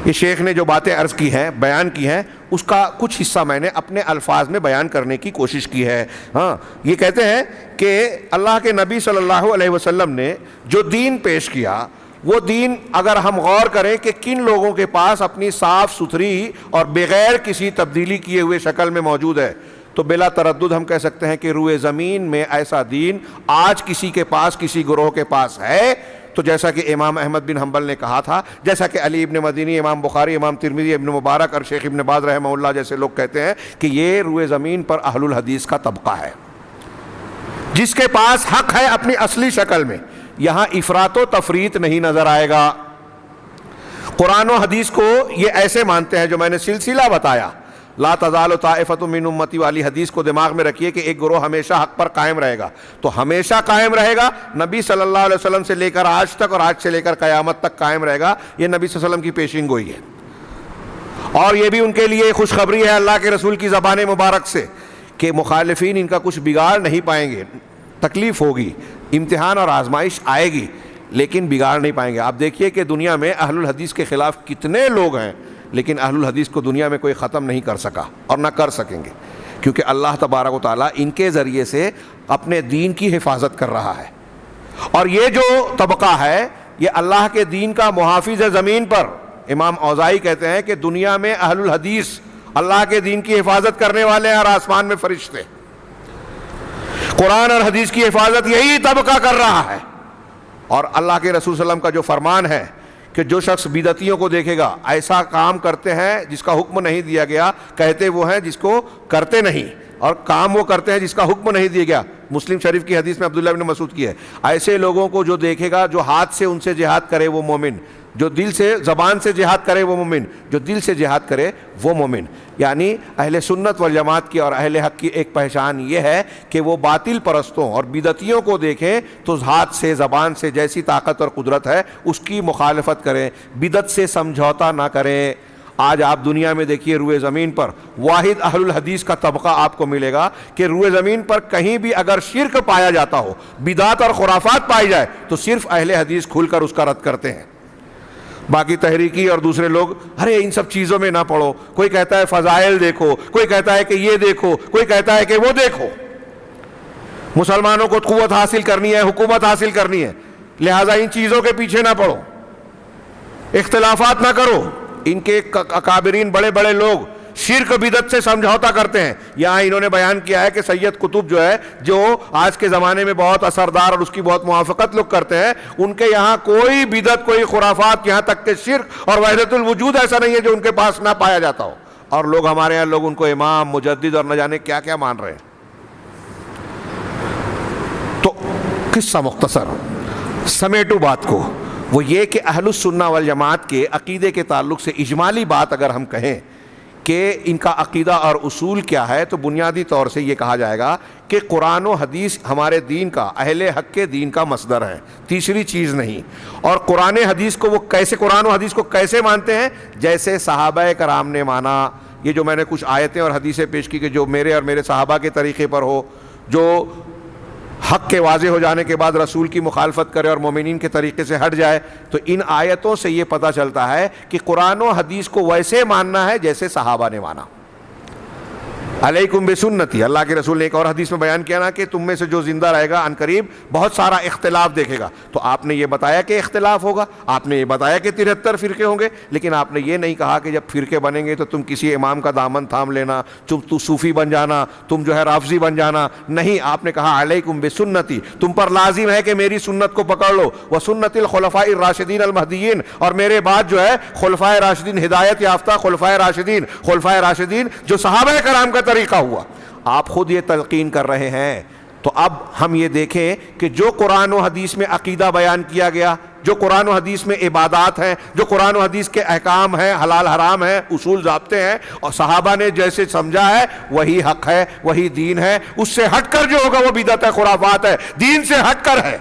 یہ شیخ نے جو باتیں عرض کی ہیں، بیان کی ہیں، اس کا کچھ حصہ میں نے اپنے الفاظ میں بیان کرنے کی کوشش کی ہے۔ ہاں، یہ کہتے ہیں کہ اللہ کے نبی صلی اللہ علیہ وسلم نے جو دین پیش کیا، وہ دین اگر ہم غور کریں کہ کن لوگوں کے پاس اپنی صاف ستھری اور بغیر کسی تبدیلی کیے ہوئے شکل میں موجود ہے، تو بلا تردد ہم کہہ سکتے ہیں کہ روئے زمین میں ایسا دین آج کسی کے پاس، کسی گروہ کے پاس ہے۔ تو جیسا کہ امام احمد بن حنبل نے کہا تھا، جیسا کہ علی ابن مدینی، امام بخاری، امام ترمذی، ابن مبارک اور شیخ ابن باز رحمہ اللہ جیسے لوگ کہتے ہیں کہ یہ روئے زمین پر اہل الحدیث کا طبقہ ہے، جس کے پاس حق ہے اپنی اصلی شکل میں۔ یہاں افراط و تفریط نہیں نظر آئے گا۔ قرآن و حدیث کو یہ ایسے مانتے ہیں جو میں نے سلسلہ بتایا، لا تزال طائفۃ من امتی والی حدیث کو دماغ میں رکھیے کہ ایک گروہ ہمیشہ حق پر قائم رہے گا، تو ہمیشہ قائم رہے گا، نبی صلی اللہ علیہ وسلم سے لے کر آج تک اور آج سے لے کر قیامت تک قائم رہے گا۔ یہ نبی صلی اللہ علیہ وسلم کی پیشین گوئی ہے، اور یہ بھی ان کے لیے خوشخبری ہے اللہ کے رسول کی زبان مبارک سے کہ مخالفین ان کا کچھ بگاڑ نہیں پائیں گے۔ تکلیف ہوگی، امتحان اور آزمائش آئے گی، لیکن بگاڑ نہیں پائیں گے۔ آپ دیکھیے کہ دنیا میں اہل الحدیث کے خلاف کتنے لوگ ہیں، لیکن اہل الحدیث کو دنیا میں کوئی ختم نہیں کر سکا اور نہ کر سکیں گے، کیونکہ اللہ تبارک و تعالیٰ ان کے ذریعے سے اپنے دین کی حفاظت کر رہا ہے۔ اور یہ جو طبقہ ہے یہ اللہ کے دین کا محافظ ہے زمین پر۔ امام اوزاعی کہتے ہیں کہ دنیا میں اہل الحدیث اللہ کے دین کی حفاظت کرنے والے ہیں، اور آسمان میں فرشتے۔ قرآن اور حدیث کی حفاظت یہی طبقہ کر رہا ہے۔ اور اللہ کے رسول صلی اللہ علیہ وسلم کا جو فرمان ہے کہ جو شخص بدعتیوں کو دیکھے گا ایسا کام کرتے ہیں جس کا حکم نہیں دیا گیا، کہتے وہ ہیں جس کو کرتے نہیں، اور کام وہ کرتے ہیں جس کا حکم نہیں دیا گیا۔ مسلم شریف کی حدیث میں عبداللہ بن مسعود کی ہے، ایسے لوگوں کو جو دیکھے گا جو ہاتھ سے ان سے جہاد کرے وہ مومن، جو دل سے زبان سے جہاد کرے وہ مومن، جو دل سے جہاد کرے وہ مومن۔ یعنی اہل سنت والجماعت کی اور اہل حق کی ایک پہچان یہ ہے کہ وہ باطل پرستوں اور بدعتیوں کو دیکھیں تو ہاتھ سے زبان سے جیسی طاقت اور قدرت ہے اس کی مخالفت کریں، بدعت سے سمجھوتا نہ کریں۔ آج آپ دنیا میں دیکھیے روئے زمین پر واحد اہل الحدیث کا طبقہ آپ کو ملے گا کہ روئے زمین پر کہیں بھی اگر شرک پایا جاتا ہو، بدعت اور خرافات پائی جائے، تو صرف اہل حدیث کھل کر اس کا رد کرتے ہیں۔ باقی تحریکی اور دوسرے لوگ ارے ان سب چیزوں میں نہ پڑو، کوئی کہتا ہے فضائل دیکھو، کوئی کہتا ہے کہ یہ دیکھو، کوئی کہتا ہے کہ وہ دیکھو۔ مسلمانوں کو قوت حاصل کرنی ہے، حکومت حاصل کرنی ہے، لہٰذا ان چیزوں کے پیچھے نہ پڑو، اختلافات نہ کرو۔ ان کے اکابرین بڑے بڑے لوگ شرک بدعت سے سمجھوتا کرتے ہیں۔ یہاں انہوں نے بیان کیا ہے کہ سید قطب جو ہے، جو آج کے زمانے میں بہت اثردار اور اس کی بہت موافقت لوگ کرتے ہیں، ان کے یہاں کوئی بدعت، کوئی خرافات، یہاں تک کہ شرک اور وحدت الوجود ایسا نہیں ہے جو ان کے پاس نہ پایا جاتا ہو۔ اور لوگ ہمارے یہاں لوگ ان کو امام، مجدد اور نہ جانے کیا کیا مان رہے ہیں۔ تو قصہ مختصر سمیٹو بات کو، وہ یہ کہ اہل السنہ والجماعت کے عقیدے کے تعلق سے اجمالی بات اگر ہم کہیں کہ ان کا عقیدہ اور اصول کیا ہے، تو بنیادی طور سے یہ کہا جائے گا کہ قرآن و حدیث ہمارے دین کا، اہل حق کے دین کا مصدر ہے، تیسری چیز نہیں۔ اور قرآن حدیث کو وہ کیسے، قرآن و حدیث کو کیسے مانتے ہیں؟ جیسے صحابہ کرام نے مانا۔ یہ جو میں نے کچھ آیتیں اور حدیثیں پیش کی کہ جو میرے اور میرے صحابہ کے طریقے پر ہو، جو حق کے واضح ہو جانے کے بعد رسول کی مخالفت کرے اور مومنین کے طریقے سے ہٹ جائے، تو ان آیتوں سے یہ پتہ چلتا ہے کہ قرآن و حدیث کو ویسے ماننا ہے جیسے صحابہ نے مانا۔ علیکم بسنتی، اللہ کے رسول نے ایک اور حدیث میں بیان کیا نا کہ تم میں سے جو زندہ رہے گا عنقریب بہت سارا اختلاف دیکھے گا۔ تو آپ نے یہ بتایا کہ اختلاف ہوگا، آپ نے یہ بتایا کہ 73 فرقے ہوں گے، لیکن آپ نے یہ نہیں کہا کہ جب فرقے بنیں گے تو تم کسی امام کا دامن تھام لینا، تو صوفی بن جانا، تم جو ہے رافضی بن جانا۔ نہیں، آپ نے کہا علیکم بسنتی، تم پر لازم ہے کہ میری سنت کو پکڑ لو، وسنت الخلفاء الراشدین المہدیین، اور میرے بعد جو ہے خلفائے راشدین، ہدایت یافتہ خلفائے راشدین جو صحابہ کرام کا طریقہ ہوا۔ آپ خود یہ تلقین کر رہے ہیں۔ تو اب ہم یہ دیکھیں کہ جو قرآن و حدیث میں عقیدہ بیان کیا گیا، جو قرآن و حدیث میں عبادات ہیں، جو قرآن و حدیث کے احکام ہیں، حلال حرام ہیں، اصول ضابطے ہیں، اور صحابہ نے جیسے سمجھا ہے وہی حق ہے، وہی دین ہے۔ اس سے ہٹ کر جو ہوگا وہ بدعت ہے، خرافات ہے، دین سے ہٹ کر ہے۔